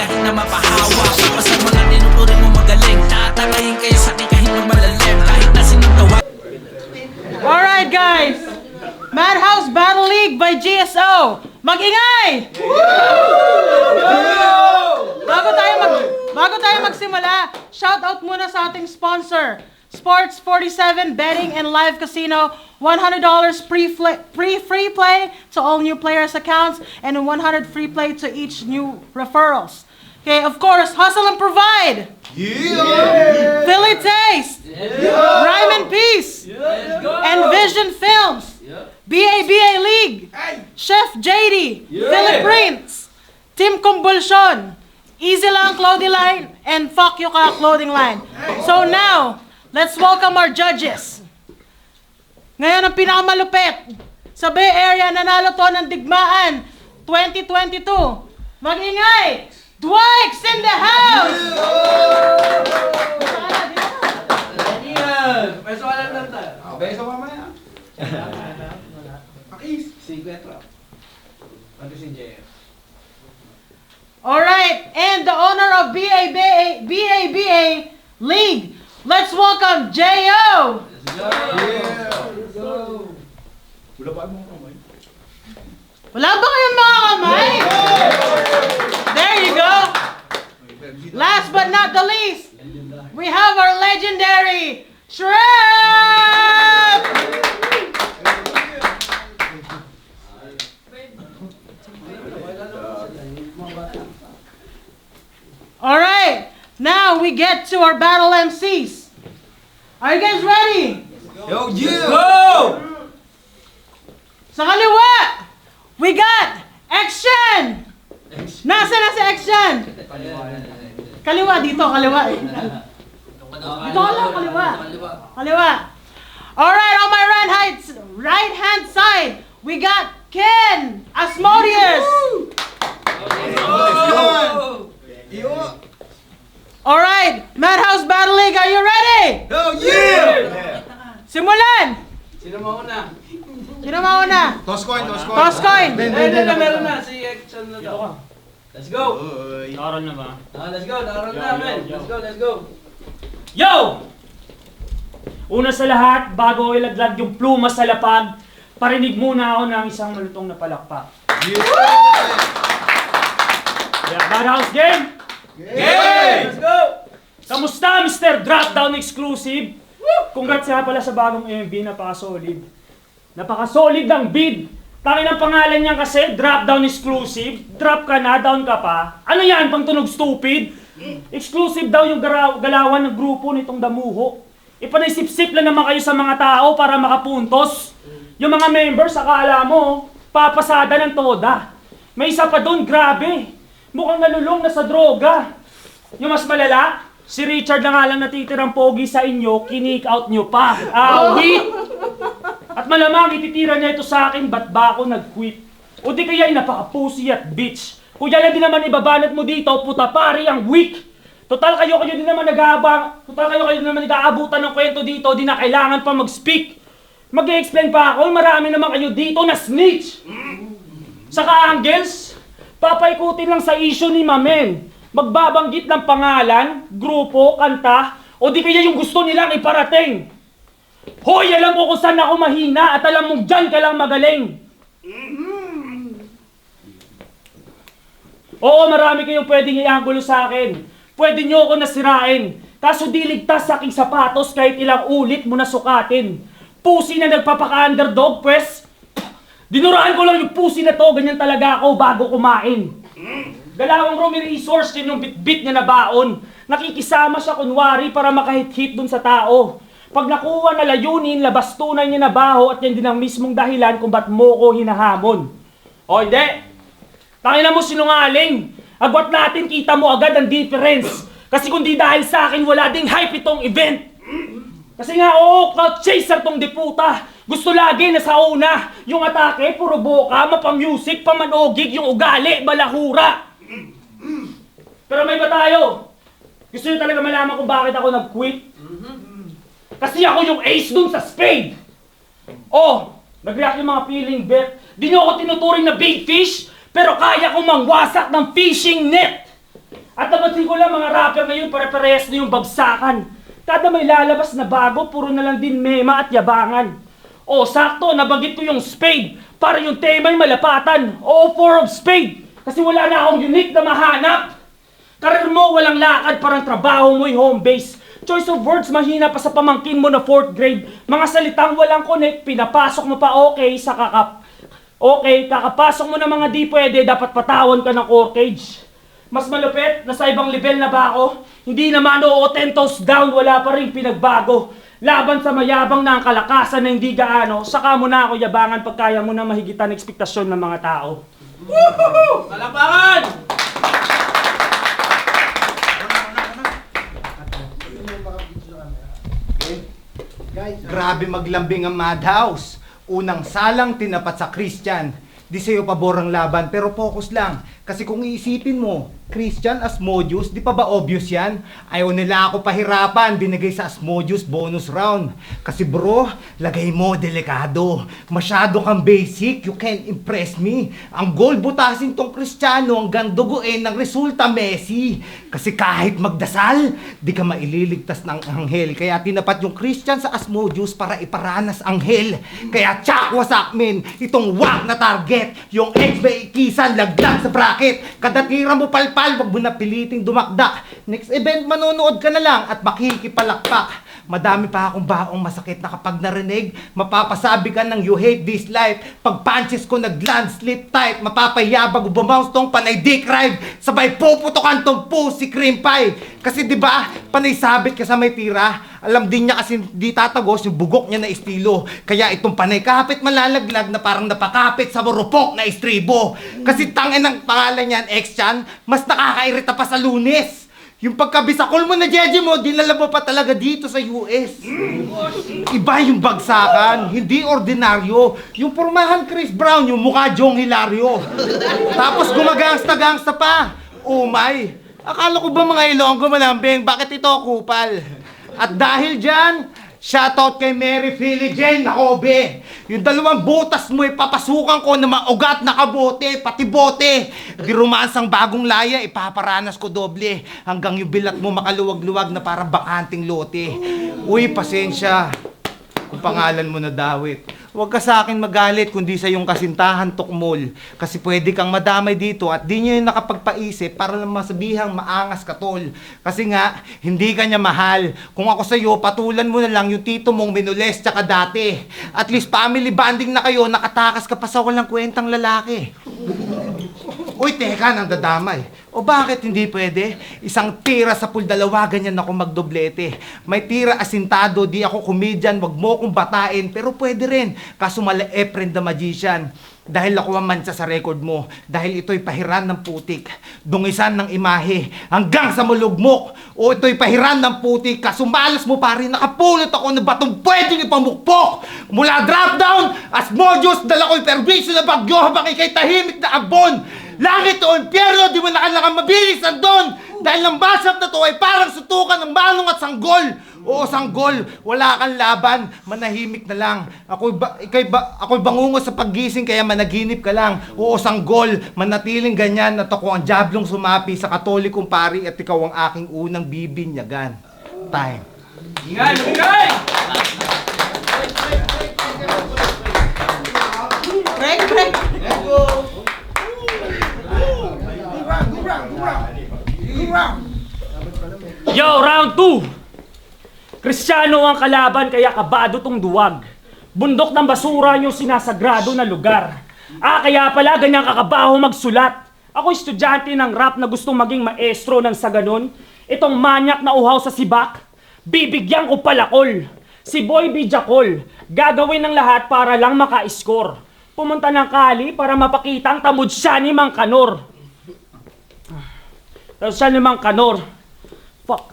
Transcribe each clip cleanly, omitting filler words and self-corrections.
kahit na mapahawa. Basta mga tinuturing mo magaling, tatangayin kayo sa akin kahit na malalim. Kahit na sinuntawa. Alright guys, Madhouse Battle League by GSO. Mag-ingay! Bago tayo magsimula, shoutout muna sa ating sponsor, Sports 47 Betting and Live Casino. $100 free play to all new players' accounts and 100 free play to each new referrals. Okay, of course, Hustle and Provide. Yeah. Philly Taste. Yeah. Rhyme and Peace. Yeah. And Vision Films. Yeah. BABA League. Hey. Chef JD. Yeah. Philip Prince. Team Convulsion. Easy Lang Clothing Line. And Fuck You Ka Clothing Line. So now, let's welcome our judges. Ngayon ang pinakamalupit. Sa Bay Area, nanalo to ng Digmaan 2022. Mag-ingay! Dwight's in the house! Beso ka lang tayo. Beso mamaya. Pakis. Si Quetro. Ano si JF? Alright, and the owner of BABA League, let's welcome J.O. Let's go! Yeah. Let's go! Wala pa mo kamay? Wala ba kayong mga kamay? There you go. Last but not the least, we have our legendary Shrimp! Alright, now we get to our battle MCs. Are you guys ready? Yo, yeah! Go! Sa kaliwa, we got Action! Nasa Action? Kaliwa, dito, kaliwa. Dito ka lang, kaliwa. Kaliwa. Alright, on my right hand side, we got Ken Asmodeus. Alright, Madhouse Battle League, are you ready? Yo, yeah! Simulan! Sino mauna? Sino mauna? Toss coin. Toss coin! Meron na. Si Action na to. Let's go! Nakaroon na ba? Let's go. Nakaroon na, men. Let's go. Yo! Una sa lahat, bago ilaglag yung pluma sa lapag, parinig muna ako ng isang malutong na palakpak. Yeah, Madhouse game! Game! Let's go! Kamusta, Mr. Dropdown Exclusive? Congrats nga pala sa bagong MV, napaka-solid. Napaka-solid ng bid. Tangin ang pangalan niyan kasi, Dropdown Exclusive. Drop ka na, down ka pa. Ano yan, pang tunog stupid? Exclusive daw yung galawan ng grupo nitong damuho. Ipanisip-sip lang naman kayo sa mga tao para makapuntos. Yung mga members, akala mo, papasada ng toda. May isa pa doon, grabe. Mukhang nalulong na sa droga. Yung mas malala, si Richard na nga lang natitirang pogi sa inyo, kinik out nyo pa. Awit! At malamang ititira niya ito sa akin, ba't ba ako nag-quit? O di kaya napaka-pussy at bitch. Kuya lang din naman ibabanat mo dito, puta pari ang weak. Total kayo din naman nag-aabutan ng kwento dito, di na kailangan pa mag-speak. Mag-i-explain pa ako, marami naman kayo dito na snitch. Saka Angels, papaikutin lang sa issue ni Mamen. Magbabanggit ng pangalan, grupo, kanta, o di kaya yung gusto nilang iparating. Hoy, alam mo kung saan ako mahina at alam mong dyan ka lang magaling. Oo, marami kayong pwedeng ianggulo sa akin. Pwede nyo ako nasirain. Kaso di ligtas sa aking sapatos kahit ilang ulit mo na sukatin. Pusi na nagpapaka-underdog, pwes. Dinuraan ko lang yung pusi na to, ganyan talaga ako bago kumain. Galawang Romy Resource, yun yung bit-bit niya na baon. Nakikisama siya kunwari para makahit-hit dun sa tao. Pag nakuha na layunin, labas tunay niya na baho at yan din ang mismong dahilan kung ba't mo ko hinahamon. O hindi, tangina mo sinungaling. Agwat natin, kita mo agad ang difference. Kasi kung di dahil sa akin, wala ding hype itong event. Kasi nga, cloud chaser tong diputa. Gusto lagi na sa una. Yung atake, puro boka, mapamusic, pamanogig, yung ugali, balahura. Pero may ba tayo? Gusto nyo talaga malaman kung bakit ako nag-quit? Kasi ako yung ace dun sa spade. Nag-react yung mga feeling bet. Di nyo ako tinuturing na big fish, pero kaya kong mangwasak ng fishing net. At napansin ko lang mga rapper ngayon pare-parehas na yung bagsakan. Kada may lalabas na bago, puro na lang din mema at yabangan. O sakto, nabanggit ko yung spade para yung tema ay malapatan. O four of spade kasi wala na akong unique na mahanap. Karir mo walang lakad, parang trabaho mo'y home base. Choice of words mahina pa sa pamangkin mo na 4th grade. Mga salitang walang connect, pinapasok mo pa okay sa kakapasok mo na mga di pwede, dapat patawan ka ng core cage. Mas malupit, nasa ibang level na ba ako? Hindi naman oo, 10 toes down, wala pa rin pinagbago. Laban sa mayabang na ang kalakasan na hindi gaano, saka mo na ako yabangan pag kaya mo na mahigitan ekspektasyon ng mga tao. Woohoo! Palakpakan! Grabe maglambing ang Madhouse. Unang salang tinapat sa Christian. Di sa'yo pabor ang laban, pero focus lang. Kasi kung iisipin mo, Christian Asmodius, di pa ba obvious yan? Ayaw nila ako pahirapan, binigay sa Asmodius bonus round. Kasi bro, lagay mo delikado. Masyado kang basic, you can't impress me. Ang goal butasin tong Kristiyano hanggang duguin ng resulta Messi. Kasi kahit magdasal, di ka maililigtas ng anghel. Kaya tinapat yung Christian sa Asmodius para iparanas anghel. Kaya tsak wasak min, itong wak na target. Yung ex may ikisan, lagdag sa bracket. Kada tira mo palpal, wag mo na piliting dumakdak. Next event, manonood ka na lang at makikipalakpak. Madami pa akong baong masakit na kapag narinig, mapapasabi ka ng you hate this life. Pag punches ko nag-land, slip tight, mapapayabag, bumounce tong panay dick ride. Sabay puputokan tong pussy cream pie. Kasi di ba panay sabit ka sa may tira. Alam din niya kasi di tatagos yung bugok niya na estilo. Kaya itong panay kapit malalaglag na parang napakapit sa burupok na estribo. Kasi tangin ng pangalan niyan, ex-chan, mas nakakairita pa sa Lunes. Yung pagkabisakol mo na jeje mo, dinala mo pa talaga dito sa US. Iba yung bagsakan, hindi ordinaryo. Yung pormahan Chris Brown, yung mukha Jong Hilario. Tapos gumagangsta-gangsta pa. Oh my, akala ko ba mga Ilonggo malambing, bakit ito kupal? At dahil dyan, shoutout kay Mary Philly Jane Nakobe. Yung dalawang butas mo ipapasukan ko na maugat na kabote, pati bote. Di romansang bagong laya, ipaparanas ko doble. Hanggang yung bilat mo makaluwag-luwag na parang bakanting lote. Uy, pasensya kung pangalan mo na Dawit. Huwag ka sa akin magalit kundi sa yung kasintahan tukmol. Kasi pwede kang madamay dito at di nyo yung nakapagpaisip para lang masabihang maangas ka tol. Kasi nga, hindi ka niya mahal. Kung ako sa'yo, patulan mo na lang yung tito mong minules tsaka dati. At least family bonding na kayo, nakatakas ka pa sa walang kwentang lalaki. Uy, teka, nang dadamay. O bakit hindi pwede? Isang tira sa pool, dalawa, ganyan ako magdoblete. May tira asintado, di ako komedyan, wag mo kong batain, pero pwede rin. Kaso mala Efren the Magician. Dahil ako ang mansa sa record mo. Dahil ito'y pahiran ng putik. Dungisan ng imahe. Hanggang sa malugmok. O ito'y pahiran ng putik. Kasumalas mo pa rin. Nakapulot ako ng batong pwedeng ipamukpok. Mula drop down, Asmodius, dala ko'y perwisyo na bagyo habang ikay tahimik na abon. Langit o impyerno, di mo nakalakang mabilis andon. Dahil ang basap na to ay parang sutukan ng manong at sanggol. Oo, sanggol, wala kang laban, manahimik na lang. Ako'y bangungo sa paggising kaya managinip ka lang. Oo, sanggol, manatiling ganyan at ako ang diablong sumapi sa katolikong pari at ikaw ang aking unang bibinyagan. Time. Ingay! Ingay! Break, break. Yo, round 2! Kristiyano ang kalaban kaya kabado tong duwag. Bundok ng basura yung sinasagrado na lugar. Kaya pala ganyang kakabaho magsulat. Ako estudyante ng rap na gustong maging maestro ng sa ganon. Itong manyak na uhaw sa sibak, bibigyan ko palakol. Si Boy B. Jacol, gagawin ng lahat para lang maka-score. Pumunta ng Kali para mapakita ang tamod siya ni Mang Kanor. Tapos siya ni Mang Kanor. Fuck.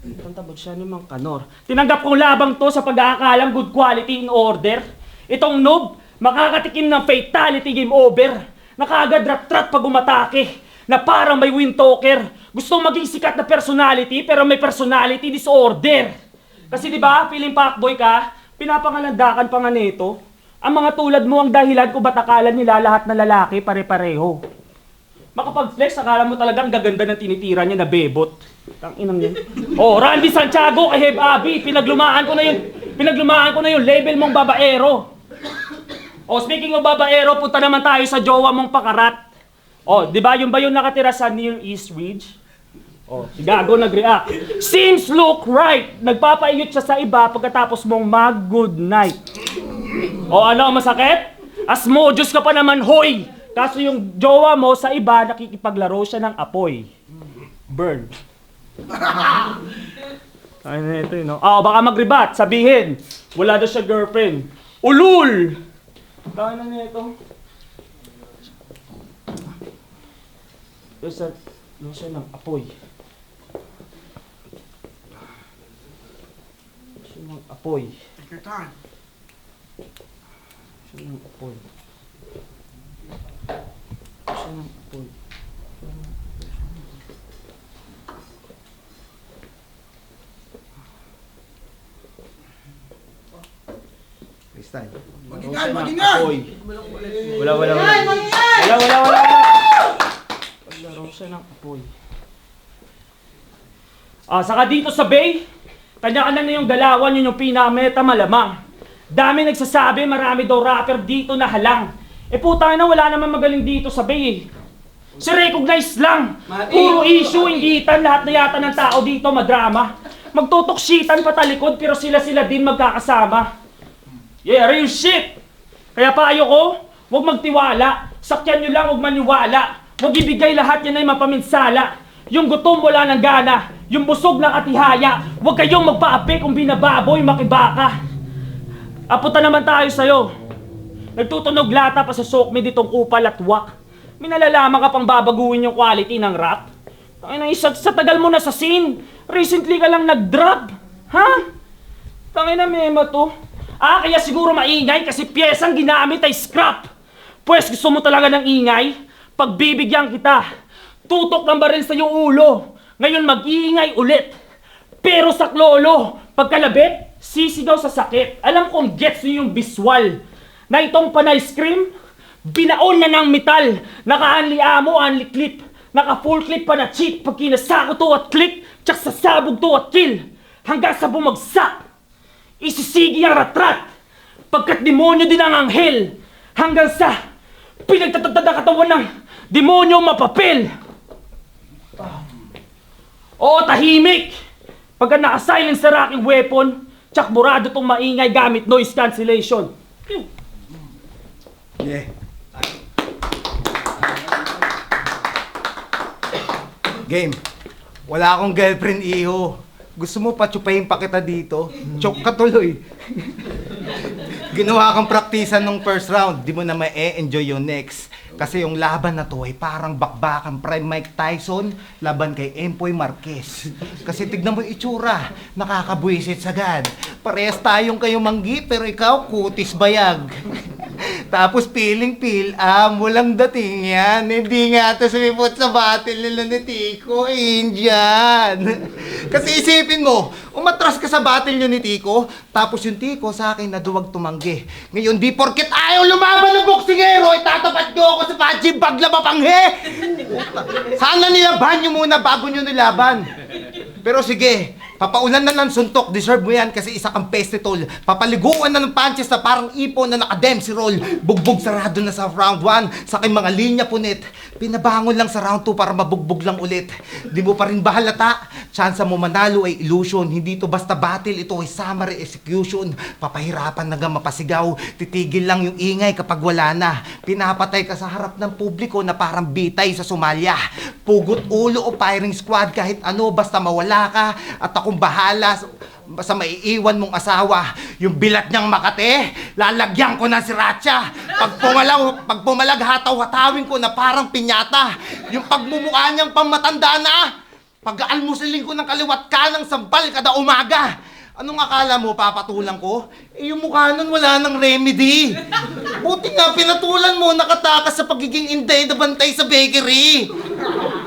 Tantabag siya ni Mang Kanor. Tinanggap kong labang to sa pag-aakalang good quality in order. Itong noob, makakatikim ng fatality game over. Nakaagad rat-rat pag umatake, na parang may wind talker. Gustong maging sikat na personality, pero may personality disorder. Kasi di ba, feeling fuckboy ka, pinapangalandakan pa nga nito. Ang mga tulad mo ang dahilan kung ba't akala nila lahat na lalaki pare-pareho. Makapag-flex, akala mo talagang gaganda ng tinitira niya na bebot. Ang inang yan. Oh, Randy Santiago kay Heb Abi, pinaglumaan ko na yung label mong babaero. Oh, speaking of babaero, punta naman tayo sa jowa mong pakarat. Oh, di ba yung nakatira sa Near East Ridge? Oh, si Gago nag-react. Seems look right. Nagpapaiyot siya sa iba pagkatapos mong mag-good night. Oh, ano, masakit? Asmodeus ka pa naman, hoy! Kaso yung jowa mo sa iba, nakikipaglaro siya ng apoy. Burn. Ay na ito, no? Baka mag-rebat, sabihin. Wala daw siya girlfriend. Ulul! Kaya na ito. Siya ng apoy. Siya ng apoy. Take your time. Siya ng apoy. Siya ng apoy. Kristan. Mag-ingay, mag-ingay! Wala. Ay, mag-ingay! Wala. Paglaro siya ng apoy. Saka dito sa Bay, kanya-kanya na yung galawan, yun yung pinameta malamang. Dami nagsasabi, marami daw rapper dito na halang. Puta na, wala naman magaling dito sa Bay eh. Si recognize lang. Puro issue, inggitan, lahat na yata ng tao dito madrama. Magtutuksitan patalikod pero sila din magkakasama. Yeah, real shit! Kaya payo ko, huwag magtiwala. Sakyan nyo lang, huwag maniwala. Huwag ibigay lahat yan ay mapaminsala. Yung gutom wala ng gana, yung busog ng atihaya. Huwag kayong magpaapi kung binababoy makibaka. Apunta naman tayo sa'yo. Nagtutunog lata pa sa sokme ditong kupal at wak. Minalalaman ka pang babaguhin yung quality ng rap. Tangina, sa tagal mo na sa scene. Recently ka lang nag-drop. Ha? Tangina, mema to. Kaya siguro maingay kasi piyesang ginamit ay scrap. Pwes gusto mo talaga ng ingay? Pagbibigyan kita. Tutok ng baril sa iyong ulo. Ngayon mag-iingay ulit. Pero sa klolo, pagkalabit, sisigaw sa sakit. Alam kong gets niyo yung visual. Na itong panay scream, binaon na ng metal. Naka-unli amo, unli clip. Naka-full clip pa na cheat. Pag kinasako to at click, tsak sasabog to at kill. Hanggang sa bumagsak. Isisigi ang ratrat. Pagkat demonyo din ang anghel. Hanggang sa pinagtatatad ang katawan ng demonyo mapapil. Oo, tahimik. Pagka naka-silence sa aking weapon, tsak burado tong maingay gamit noise cancellation. Yeah. Game. Wala akong girlfriend, iho. Gusto mo patsupayin pa kita dito? Chok ka tuloy. Ginawa kang praktisan nung first round, di mo na ma-enjoy yung next. Kasi yung laban na to ay parang bakbakan Prime Mike Tyson laban kay Empoy Marquez. Kasi tignan mo yung itsura, nakakabwisit sagad. Parehas tayong kayo manggi pero ikaw kutis bayag. Tapos piling-pil, walang dating yan. Hindi nga ito sumipot sa battle nila ni Tico, Indian. Kasi isipin mo, umatras ka sa battle nyo ni Tico, tapos yung Tico sa akin naduwag tumanggi. Ngayon di porket ayaw lumaban ng boksingero, itatapat nyo ako sa Pachi Bagla Mapanghe! Sana nilaban nyo muna bago nyo nilaban. Pero sige, papaulan na ng suntok, deserve mo yan kasi isa kang pestitol. Papaliguan na ng punches na parang ipon na naka-dempsey roll. Bugbog sarado na sa round 1, sa aking mga linya punit. Pinabangon lang sa round 2 para mabugbog lang ulit. Di mo pa rin ba halata? Tsansa mo manalo ay illusion. Hindi ito basta battle, ito ay summary execution. Papahirapan na nga mapasigaw. Titigil lang yung ingay kapag wala na. Pinapatay ka sa harap ng publiko na parang bitay sa Somalia. Pugot ulo o firing squad kahit ano basta mawala ka. At akong bahala sa maiiwan mong asawa. Yung bilat niyang Makate, lalagyan ko ng sriracha. Pag pumalag, hataw-hatawin ko na parang pinyata. Yung pagmumukha niyang pamatanda na. Pag-almusilin ko ng kaliwat kanang sampal kada umaga. Anong akala mo, papatulan ko? Yung mukha nun wala nang remedy. Buti nga pinatulan mo, nakatakas sa pagiging inday na bantay sa bakery.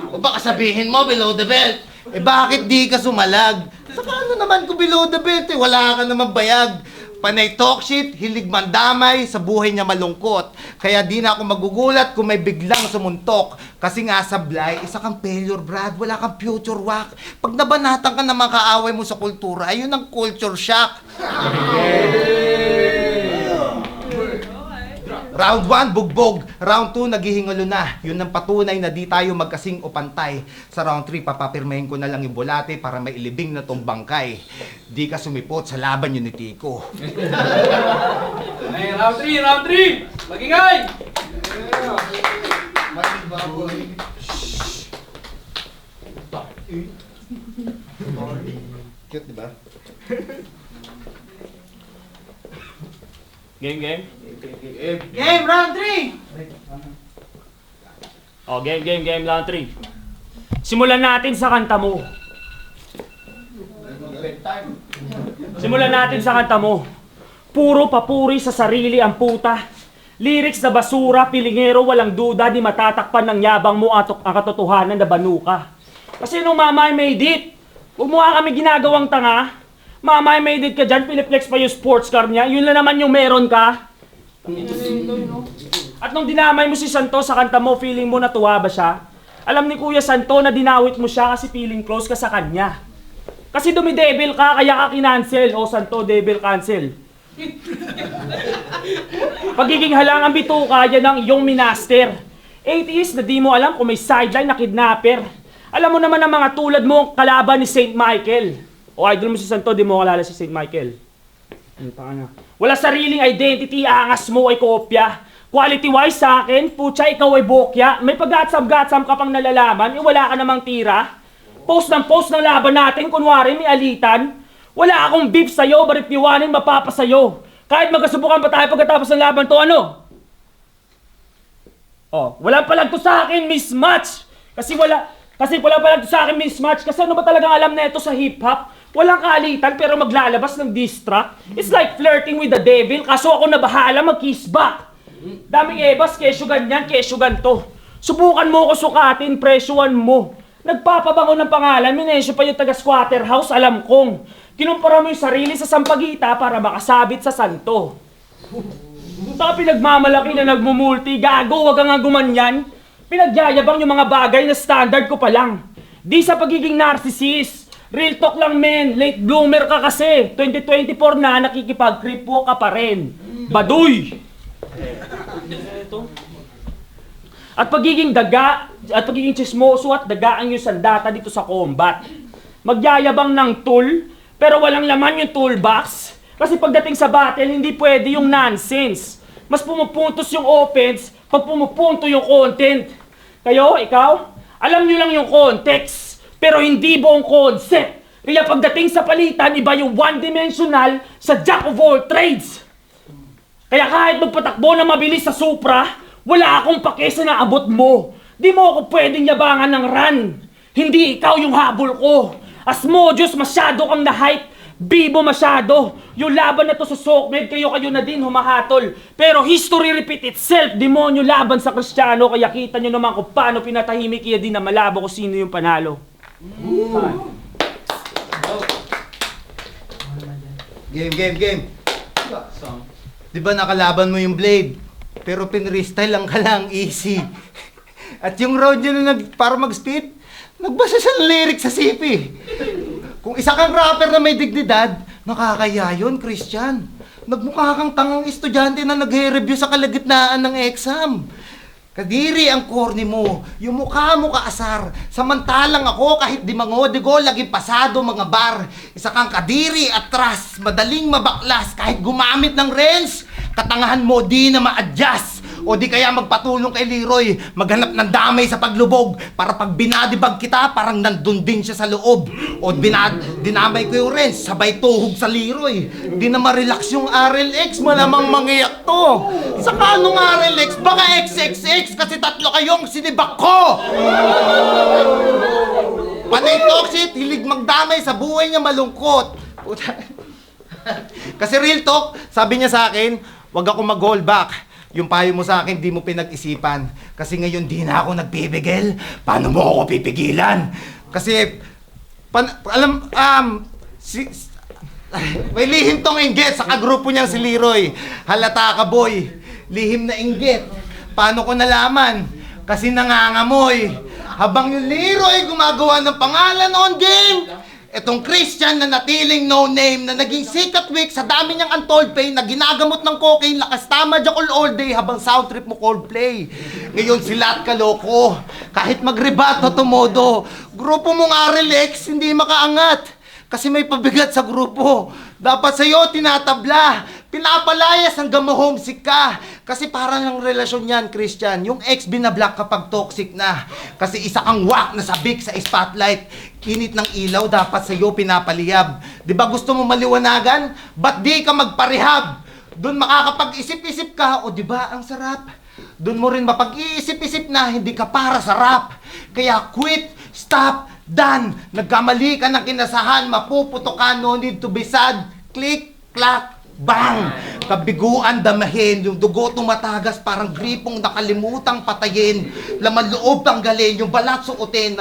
O baka sabihin mo, below the belt. Bakit di ka sumalag? Saka ano naman kung below the belt wala ka naman bayag. Panay talk shit, hilig mandamay, sa buhay niya malungkot. Kaya di na ako magugulat kung may biglang sumuntok. Kasi nga sablay, isa kang failure, Brad. Wala kang future walk. Pag nabanatan ka ng mga kaaway mo sa kultura, ayun ang culture shock. Round 1, bugbog. Round 2, naghihingalo na. Yun ang patunay na di tayo magkasing o pantay. Sa round 3, papapirmahin ko na lang yung bulate para mailibing na tong bangkay. Di ka sumipot sa laban yun ni Tico. Ay, round 3! Magingay! Cute, di ba? Game. Game, round 3! Oh, game, round 3. Simulan natin sa kanta mo. Puro papuri sa sarili ang puta. Lyrics na basura, pilingero, walang duda, di matatakpan ng yabang mo at ang katotohanan na banuka. Kasi nung Mama I Made It, huwag mo nga kami ginagawang tanga. Mama I Made It ka dyan, piniplex pa yung sports car niya, yun lang naman yung meron ka. At nung dinamay mo si Santo sa kanta mo, feeling mo natuwa ba siya? Alam ni Kuya Santo na dinawit mo siya kasi feeling close ka sa kanya. Kasi dumidevil ka, kaya ka kinancel. O Santo, devil cancel. Pagiging halangang bituka, yan ang iyong minaster. 80s na di mo alam kung may sideline na kidnapper. Alam mo naman ang mga tulad mo ang kalaban ni St. Michael. O idol mo si Santo, di mo kalala si St. Michael. Wala sariling identity, angas mo ay kopya. Quality-wise sa akin, putya, ikaw ay bokya. May pag-gatsam-gatsam ka pang nalalaman, wala ka namang tira. Post ng laban natin, kunwari may alitan. Wala akong beef sa'yo, barit piwanin mapapasayo. Kahit magkasubukan pa tayo pagkatapos ng laban to, ano? Oh, wala palag to sa akin, mismatch. Kasi wala palag to sa akin, mismatch. Kasi ano ba talagang alam na ito sa hip-hop? Walang kaalitan pero maglalabas ng diss track. It's like flirting with the devil, kaso ako na bahala mag-kiss back. Daming ebas, kesyo ganyan, kesyo ganto. Subukan mo ko sukatin, presyuan mo. Nagpapabango ng pangalan, minesyo pa yung taga-squatter house, alam kong. Kinumpara mo yung sarili sa sampagita para makasabit sa santo. Saka pinagmamalaki na nagmumulti, gago, wag kang nga gumanyan. Pinagyayabang yung mga bagay na standard ko pa lang. Di sa pagiging narcissist. Real talk lang men, late bloomer ka kasi. 2024 na, nakikipag-creep walk ka pa rin. Baduy! At pagiging chismoso at dagaan yung sandata dito sa combat. Magyayabang ng tool, pero walang laman yung toolbox. Kasi pagdating sa battle, hindi pwede yung nonsense. Mas pumupuntos yung offense pag pumupunto yung content. Kayo, ikaw, alam nyo lang yung context, pero hindi buong concept. Kaya pagdating sa palitan, iba yung one-dimensional sa jack of all trades. Kaya kahit magpatakbo na mabilis sa Supra, wala akong pake sa naabot mo. Di mo ako pwedeng yabangan ng run. Hindi ikaw yung habol ko. Asmodeus, masyado kang na-hype. Bibo masyado. Yung laban na to sa Sokmed, kayo na din humahatol. Pero history repeat itself. Demonyo laban sa Kristiyano. Kaya kita nyo naman kung paano pinatahimik kaya din na malabo kung sino yung panalo. Game. Di ba nakalaban mo yung blade? Pero pinrestyle lang ka lang, easy. At yung round yun na para mag-speed, nagbasa siya ng lyrics sa CP. Kung isa kang rapper na may dignidad, nakakaya yun, Christian. Nagmukha kang tangang estudyante na nag-review sa kalagitnaan ng exam. Kadiri ang corny mo, yung mukha mo kaasar. Samantalang ako kahit di mangodigo, laging pasado mga bar. Isa kang kadiri, atras, madaling mabaklas kahit gumamit ng wrench. Katangahan mo di na ma-adjust. O di kaya magpatulong kay Leroy, maghanap ng damay sa paglubog para pag binadibag kita, parang nandun din siya sa loob. O dinamay ko yung wrench, sabay tuhog sa Leroy. Di na ma-relax yung RLX, malamang mangiyak to. Saka anong RLX? Baka XXX kasi tatlo kayong sinibak ko. Panay toxic, hilig magdamay sa buhay niya malungkot. Kasi real talk, sabi niya sa akin, wag ako mag-hold back. Yung payo mo sa akin, di mo pinag-isipan. Kasi ngayon, di na ako nagpipigil. Paano mo ako pipigilan? Kasi, May lihim tong inggit sa kagrupo niyang si Leroy. Halata ka, boy. Lihim na inggit. Paano ko nalaman? Kasi nangangamoy. Habang yung Leroy gumagawa ng pangalan on game, itong Christian na natiling no name na naging sikat week sa dami niyang untold pain na ginagamot ng cocaine, lakas tama jakol all day habang sound trip mo Coldplay. Ngayon sila at kaloko. Kahit magrebato tumodo, grupo mong Arelex hindi makaangat. Kasi may pabigat sa grupo. Dapat sa'yo tinatabla. Pinapalayas hanggang ma-homesick ka. Kasi parang ang relasyon yan, Christian. Yung ex binablock kapag toxic na. Kasi isa kang wak na sabik sa spotlight. Init ng ilaw, dapat sa'yo pinapaliyab. Di ba gusto mo maliwanagan? Ba't di ka magparehab? Doon makakapag-isip-isip ka. O di ba ang sarap? Doon mo rin mapag-iisip-isip na hindi ka para sa rap. Kaya quit, stop, done. Nagkamali ka ng kinasahan, mapuputo ka, no need to be sad. Click, clack, bang! Kabiguan damahin, yung dugo tumatagas parang gripong nakalimutang patayin. Laman loob tanggalin, yung balat suotin.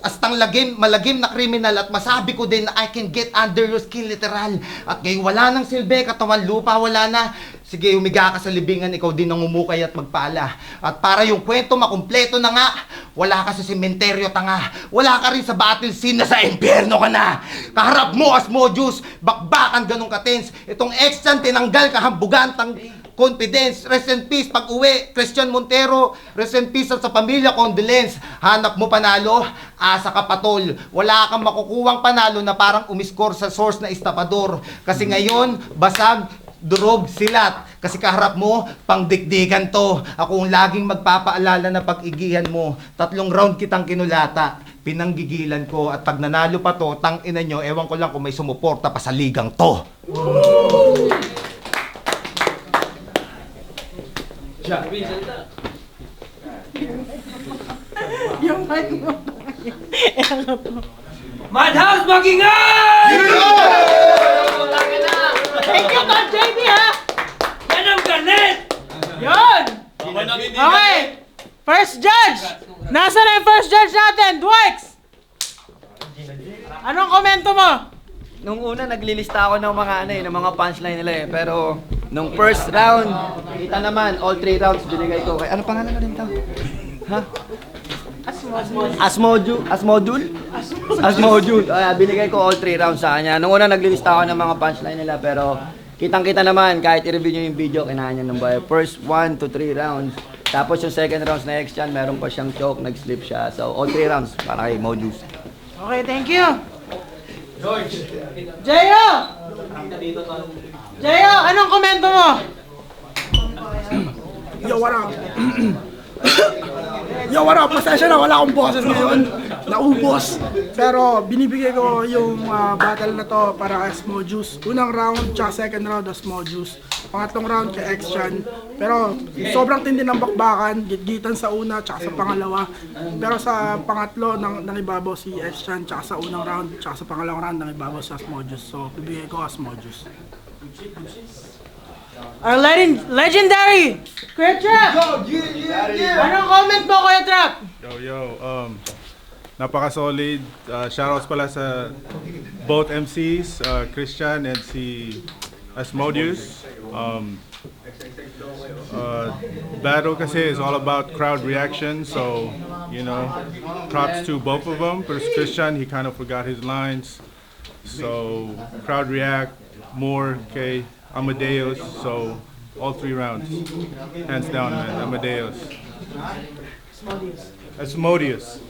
Astang malagim na kriminal at masabi ko din na I can get under your skin literal. At ngayon wala nang silbi, katawan lupa wala na. Sige, humiga ka sa libingan, ikaw din ang umukay at magpala. At para yung kwento makumpleto na nga, wala ka sa sementeryo tanga. Wala ka rin sa battle scene na sa impyerno ka na. Kaharap mo Asmodeus, bakbakan ganong katens. Itong ex-chan tinanggal kahambugan confidence. Rest in peace pag uwi, Christian Montero. Rest in peace sa pamilya, condolence. Hanap mo panalo, asa ka patol. Wala kang makukuwang panalo na parang umiskor sa source na estapador. Kasi ngayon, basag, durog, silat. Kasi kaharap mo, pangdikdikan to. Ako ang laging magpapaalala na pag-igihan mo. 3 round kitang kinulata. Pinanggigilan ko. At pag nanalo pa to, tang ina nyo, ewan ko lang kung may sumuporta pa sa ligang to. Yung mic mo. Madhouse, magingay! Thank you, Coach JD, ha? Yan ang galit! Yun! Okay! First judge! Nasaan na yung first judge natin? Dwix! Anong komento mo? Nung una naglilista ako ng mga ng mga punchline nila Pero nung first round, kita naman all 3 rounds binigay ko kay ano pangalan na rin to? Ha? Asmodul. Binigay ko all 3 rounds sa kanya. Nung una naglilista ako ng mga punchline nila pero kitang-kita naman kahit i-review niyo yung video kinahan niya ng bayo. First 1 to 3 rounds. Tapos yung second rounds na X-Chan, meron pa siyang choke, nag-slip siya. So all 3 rounds para kay Modus. Okay, thank you. Jeyo! Jeyo, anong komento mo? Yo, what up? Yo, what up? Pasensya na, wala akong boses ngayon. Naubos. Pero binibigay ko yung battle na to para kay Asmodeus. Unang round, tsaka second round, Asmodeus. Pangatlong round kay X-Chan. Pero sobrang tindi ng bakbakan, gitgitan sa una, tsaka sa pangalawa. Pero sa pangatlo, nangibabaw si X-Chan, tsaka sa unang round, tsaka sa pangalawang round, nangibabaw si Asmodeus. So, bibigay ko Asmodeus. Our legendary Kuya Trap! Anong comment mo, Kuya Trap? Napaka-solid. Shoutouts pala sa both MCs, Christian and si Asmodeus. Battle kasi is all about crowd reaction, so, you know, props to both of them. But Christian, he kind of forgot his lines. So, crowd react more, okay, Amadeus, so all 3 rounds. Hands down, man, Amadeus. Asmodeus.